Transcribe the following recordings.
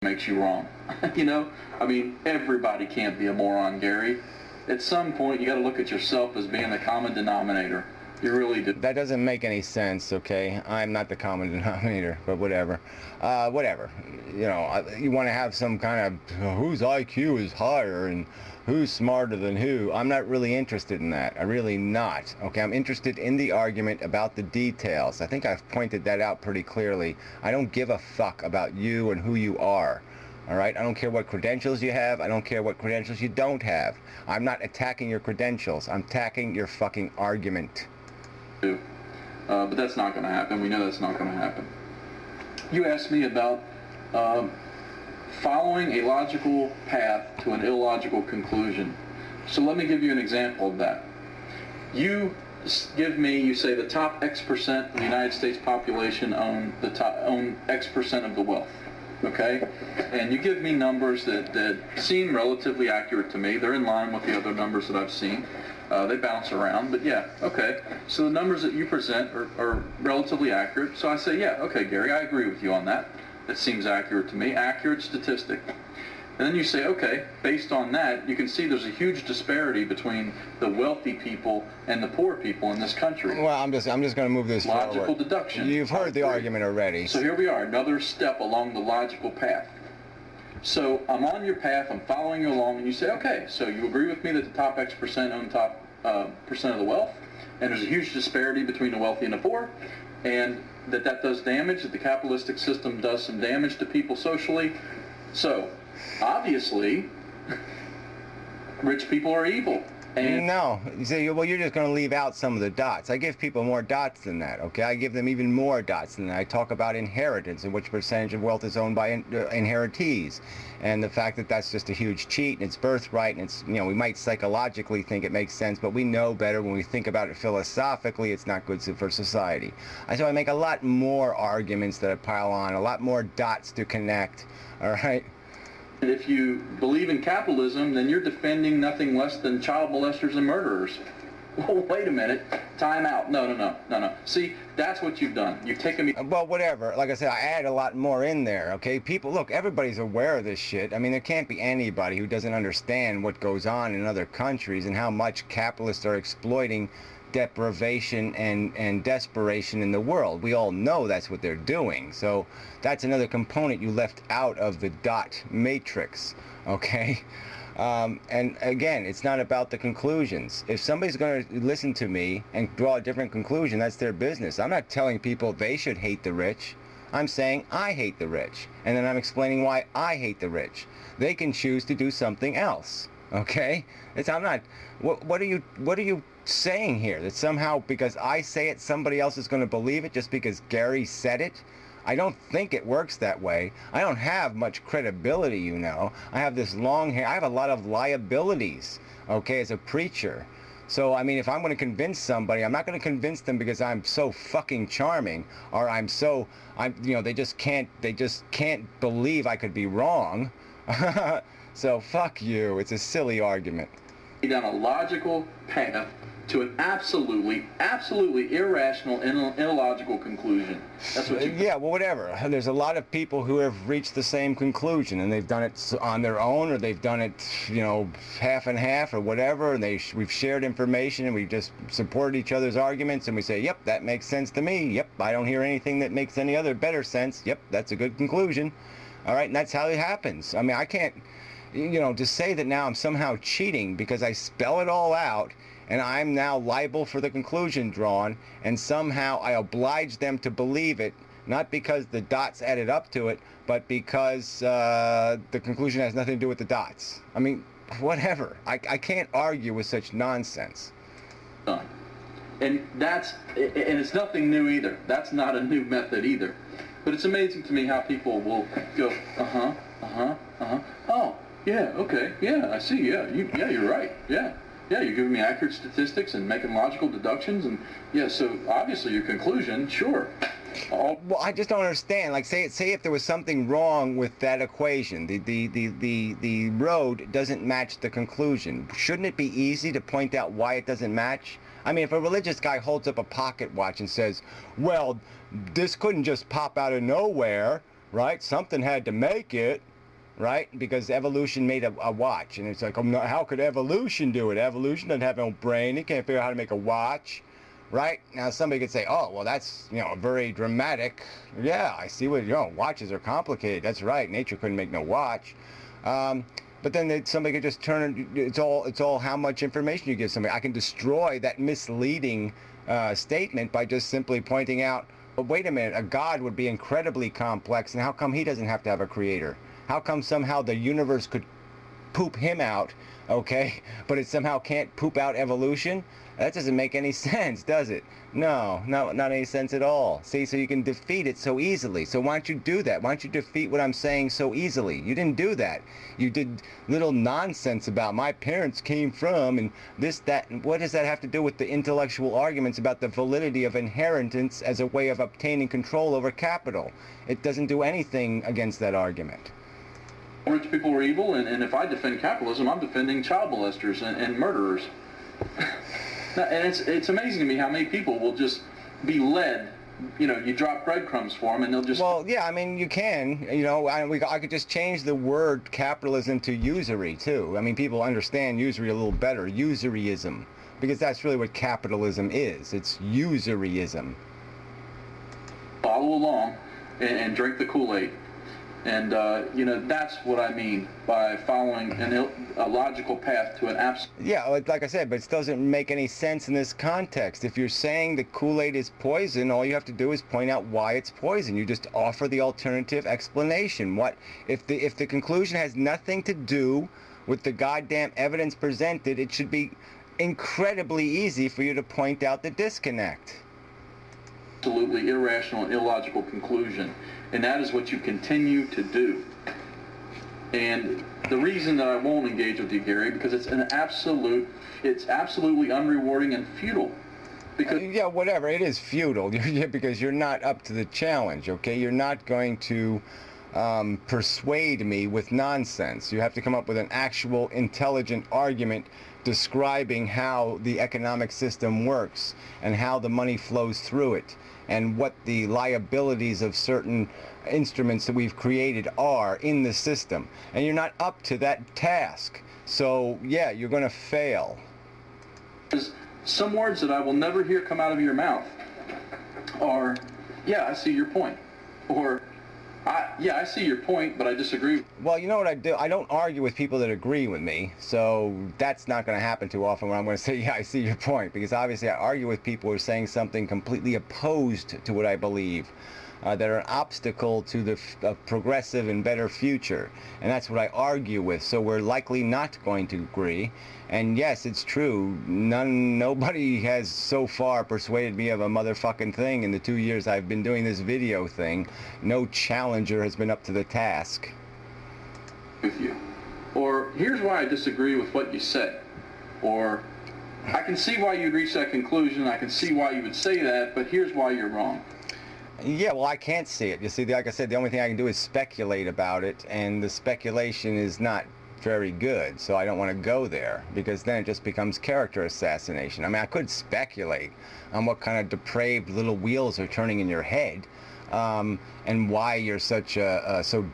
makes you wrong. You know, I mean, everybody can't be a moron, Gary. At some point, you got to look at yourself as being the common denominator. You really do. That doesn't make any sense, okay? I'm not the common denominator, but whatever. Whatever. You know, you want to have some kind of whose IQ is higher and who's smarter than who. I'm not really interested in that. I'm really not. Okay, I'm interested in the argument about the details. I think I've pointed that out pretty clearly. I don't give a fuck about you and who you are. All right, I don't care what credentials you have. I don't care what credentials you don't have. I'm not attacking your credentials. I'm attacking your fucking argument. But that's not going to happen. We know that's not going to happen. You asked me about following a logical path to an illogical conclusion. So let me give you an example of that. You say the top X% of the United States population own X% of the wealth. Okay? And you give me numbers that seem relatively accurate to me. They're in line with the other numbers that I've seen. They bounce around, but yeah, okay. So the numbers that you present are relatively accurate. So I say, yeah, okay, Gary, I agree with you on that. That seems accurate to me. Accurate statistic. And then you say, okay, based on that, you can see there's a huge disparity between the wealthy people and the poor people in this country. Well, I'm just going to move this forward. Logical deduction. You've heard the argument already. So here we are, another step along the logical path. So I'm on your path, I'm following you along, and you say, okay, so you agree with me that the top X% own top percent of the wealth, and there's a huge disparity between the wealthy and the poor, and that does damage, that the capitalistic system does some damage to people socially. So, obviously, rich people are evil. And no, you say, well, you're just going to leave out some of the dots. I give people more dots than that, okay? I give them even more dots than that. I talk about inheritance and which percentage of wealth is owned by inheritees, and the fact that that's just a huge cheat, and it's birthright, and it's, you know, we might psychologically think it makes sense, but we know better when we think about it philosophically. It's not good for society. So I make a lot more arguments that I pile on, a lot more dots to connect, all right? And if you believe in capitalism, then you're defending nothing less than child molesters and murderers. Well, wait a minute. Time out. No. See, that's what you've done. You've taken me... Well, whatever. Like I said, I add a lot more in there, okay? People, look, everybody's aware of this shit. I mean, there can't be anybody who doesn't understand what goes on in other countries and how much capitalists are exploiting deprivation and desperation in the world. We all know that's what they're doing. So that's another component you left out of the dot matrix, okay? And again, it's not about the conclusions. If somebody's going to listen to me and draw a different conclusion, that's their business. I'm not telling people they should hate the rich. I'm saying I hate the rich, and then I'm explaining why I hate the rich. They can choose to do something else, okay? I'm not. What are you saying here? That somehow because I say it, somebody else is going to believe it just because Gary said it? I don't think it works that way. I don't have much credibility, you know. I have this long hair. I have a lot of liabilities, okay, as a preacher. So, I mean, if I'm going to convince somebody, I'm not going to convince them because I'm so fucking charming, or you know, they just can't believe I could be wrong. So, fuck you. It's a silly argument. Down a logical path to an absolutely irrational and illogical conclusion. That's what you... Yeah, well, whatever. There's a lot of people who have reached the same conclusion, and they've done it on their own, or they've done it, you know, half and half, or whatever, and we've shared information, and we've just supported each other's arguments, and we say, yep, that makes sense to me. Yep, I don't hear anything that makes any other better sense. Yep, that's a good conclusion. All right, and that's how it happens. I mean, I can't, you know, to say that now I'm somehow cheating because I spell it all out, and I'm now liable for the conclusion drawn, and somehow I oblige them to believe it, not because the dots added up to it, but because the conclusion has nothing to do with the dots. I mean, whatever. I can't argue with such nonsense. And it's nothing new either. That's not a new method either. But it's amazing to me how people will go, oh, yeah, okay, yeah, I see, yeah, you're right, yeah, you're giving me accurate statistics and making logical deductions, and yeah, so obviously your conclusion, sure. Well, I just don't understand. Like, say if there was something wrong with that equation, the road doesn't match the conclusion. Shouldn't it be easy to point out why it doesn't match? I mean, if a religious guy holds up a pocket watch and says, well, this couldn't just pop out of nowhere, right? Something had to make it, right? Because evolution made a watch, and it's like, oh, no, how could evolution do it? Evolution doesn't have no brain. It can't figure out how to make a watch, right? Now somebody could say, oh, well, that's, you know, very dramatic. Yeah, I see what, you know, watches are complicated. That's right. Nature couldn't make no watch. But then somebody could just turn it. It's all how much information you give somebody. I can destroy that misleading statement by just simply pointing out, well, wait a minute, a God would be incredibly complex, and how come he doesn't have to have a creator? How come somehow the universe could poop him out, okay, but it somehow can't poop out evolution? That doesn't make any sense, does it? No, not any sense at all. See, so you can defeat it so easily. So why don't you do that? Why don't you defeat what I'm saying so easily? You didn't do that. You did little nonsense about my parents came from and this, that, and what does that have to do with the intellectual arguments about the validity of inheritance as a way of obtaining control over capital? It doesn't do anything against that argument. Rich people are evil, and if I defend capitalism, I'm defending child molesters and murderers. And it's amazing to me how many people will just be led. You know, you drop breadcrumbs for them, and they'll just... Well, yeah, I mean, you can. You know, I could just change the word capitalism to usury, too. I mean, people understand usury a little better. Usuryism. Because that's really what capitalism is. It's usuryism. Follow along and drink the Kool-Aid. And, you know, that's what I mean by following a logical path to an absolute... Yeah, like I said, but it doesn't make any sense in this context. If you're saying the Kool-Aid is poison, all you have to do is point out why it's poison. You just offer the alternative explanation. What if the conclusion has nothing to do with the goddamn evidence presented? It should be incredibly easy for you to point out the disconnect. Absolutely irrational and illogical conclusion, and that is what you continue to do. And the reason that I won't engage with you, Gary, because it's absolutely unrewarding and futile. Because yeah, whatever, it is futile because you're not up to the challenge, okay? You're not going to persuade me with nonsense. You have to come up with an actual intelligent argument describing how the economic system works and how the money flows through it and what the liabilities of certain instruments that we've created are in the system. And you're not up to that task. So, yeah, you're going to fail. There's some words that I will never hear come out of your mouth are, yeah, I see your point. Or, yeah, I see your point, but I disagree. Well, you know what I do? I don't argue with people that agree with me, so that's not going to happen too often when I'm going to say, yeah, I see your point, because obviously I argue with people who are saying something completely opposed to what I believe, that are an obstacle to the progressive and better future, and that's what I argue with, so we're likely not going to agree. And yes, it's true, nobody has so far persuaded me of a motherfucking thing in the 2 years I've been doing this video thing. No challenger has been up to the task. With you. Or, here's why I disagree with what you said. Or, I can see why you'd reach that conclusion, I can see why you would say that, but here's why you're wrong. Yeah, well, I can't see it. You see, like I said, the only thing I can do is speculate about it, and the speculation is not very good, so I don't want to go there, because then it just becomes character assassination. I mean, I could speculate on what kind of depraved little wheels are turning in your head, and why you're so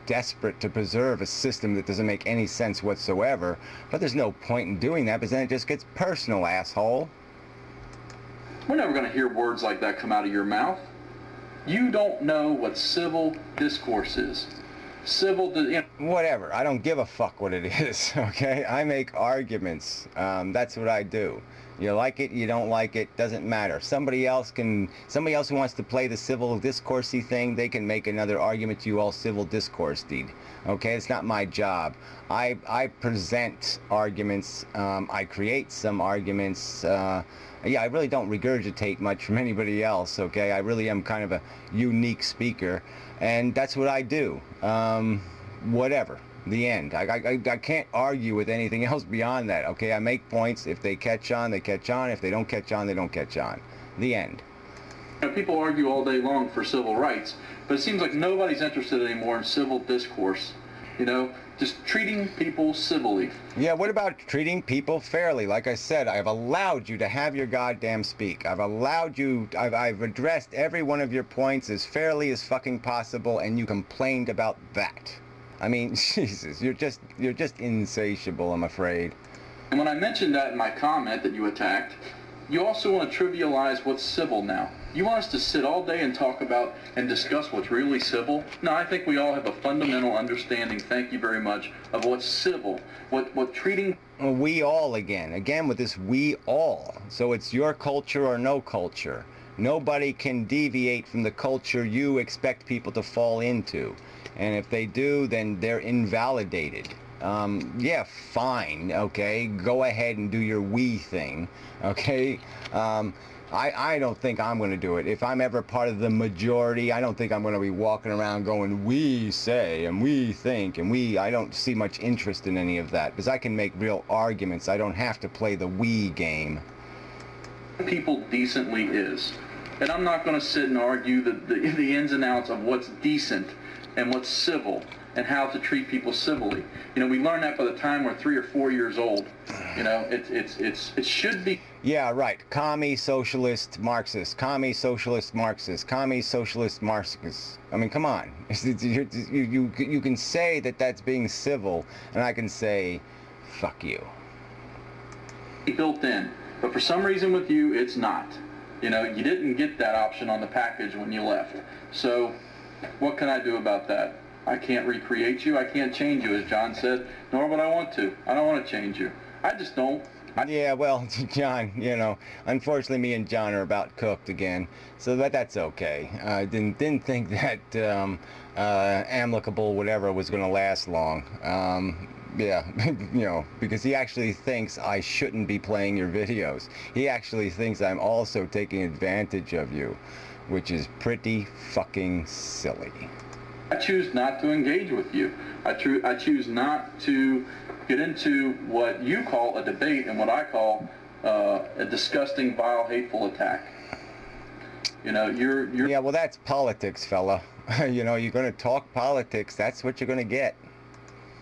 desperate to preserve a system that doesn't make any sense whatsoever, but there's no point in doing that, because then it just gets personal, asshole. We're never going to hear words like that come out of your mouth. You don't know what civil discourse is. Whatever, I don't give a fuck what it is, okay? I make arguments. That's what I do. You like it, you don't like it, doesn't matter. Somebody else who wants to play the civil discourse-y thing, they can make another argument to you all civil discourse-y. Okay, it's not my job. I present arguments, I create some arguments. Yeah, I really don't regurgitate much from anybody else, okay? I really am kind of a unique speaker, and that's what I do. Whatever. The end. I can't argue with anything else beyond that, okay? I make points. If they catch on, they catch on. If they don't catch on, they don't catch on. The end. You know, people argue all day long for civil rights, but it seems like nobody's interested anymore in civil discourse. Just treating people civilly. Yeah, what about treating people fairly? Like I said, I've allowed you to have your goddamn speak. I've allowed you, I've addressed every one of your points as fairly as fucking possible, and you complained about that. I mean, Jesus, you're just insatiable, I'm afraid. And when I mentioned that in my comment that you attacked, you also want to trivialize what's civil now. You want us to sit all day and talk about and discuss what's really civil? No, I think we all have a fundamental understanding, thank you very much, of what's civil, what treating... We all again with this we all. So it's your culture or no culture. Nobody can deviate from the culture you expect people to fall into. And if they do, then they're invalidated. Yeah, fine, okay, go ahead and do your we thing, okay? I don't think I'm going to do it. If I'm ever part of the majority, I don't think I'm going to be walking around going, we say, and we think, and I don't see much interest in any of that, because I can make real arguments. I don't have to play the we game. People decently is. And I'm not going to sit and argue the ins and outs of what's decent and what's civil and how to treat people civilly. We learn that by the time we're 3 or 4 years old. It should be... Yeah, right. Commie, socialist, Marxist. Commie, socialist, Marxist. Commie, socialist, Marxist. I mean, come on. You can say that that's being civil, and I can say, fuck you. Built in. But for some reason with you, it's not. You didn't get that option on the package when you left. So what can I do about that? I can't recreate you. I can't change you, as John said, nor would I want to. I don't want to change you. I just don't. Yeah, well, John, unfortunately me and John are about cooked again, so that's okay. I didn't think that amicable whatever was going to last long. Yeah, because he actually thinks I shouldn't be playing your videos. He actually thinks I'm also taking advantage of you, which is pretty fucking silly. I choose not to engage with you. I choose not to get into what you call a debate and what I call a disgusting, vile, hateful attack. You're... Yeah, well, that's politics, fella. You're going to talk politics, that's what you're going to get.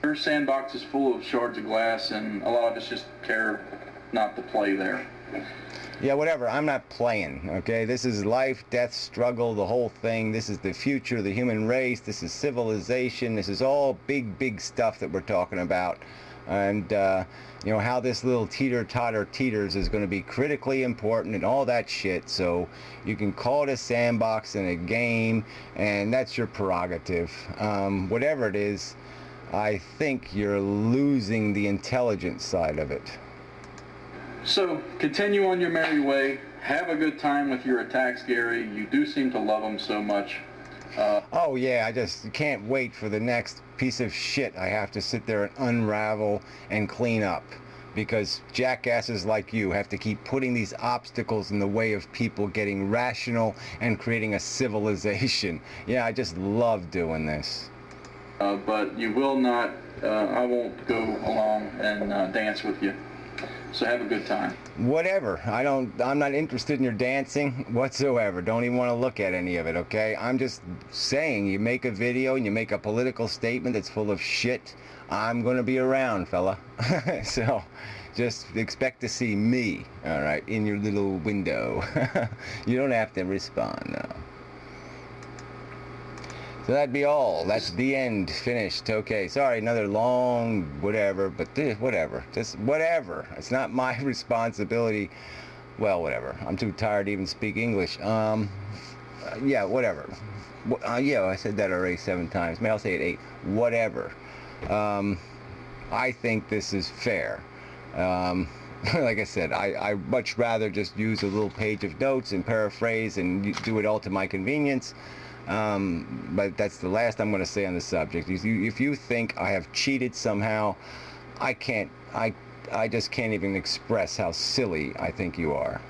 Your sandbox is full of shards of glass, and a lot of us just care not to play there. Yeah, whatever. I'm not playing, okay? This is life, death, struggle, the whole thing. This is the future of the human race. This is civilization. This is all big stuff that we're talking about. And, how this little teeter-totter teeters is going to be critically important and all that shit. So you can call it a sandbox and a game, and that's your prerogative. Whatever it is, I think you're losing the intelligent side of it. So, continue on your merry way. Have a good time with your attacks, Gary. You do seem to love them so much. Oh yeah, I just can't wait for the next piece of shit I have to sit there and unravel and clean up. Because jackasses like you have to keep putting these obstacles in the way of people getting rational and creating a civilization. Yeah, I just love doing this. But you will not, I won't go along and dance with you. So have a good time. Whatever. I'm not interested in your dancing whatsoever. Don't even want to look at any of it, okay? I'm just saying, you make a video and you make a political statement that's full of shit, I'm going to be around, fella. So just expect to see me, all right, in your little window. You don't have to respond, no. So that'd be all. That's the end. Finished. Okay. Sorry, another long whatever, but whatever. Just whatever. It's not my responsibility. Well, whatever. I'm too tired to even speak English. Yeah, whatever. Yeah, I said that already 7 times. Maybe I'll say it 8. Whatever. I think this is fair. Like I said, I much rather just use a little page of notes and paraphrase and do it all to my convenience. But that's the last I'm going to say on the subject. If you think I have cheated somehow, I just can't even express how silly I think you are.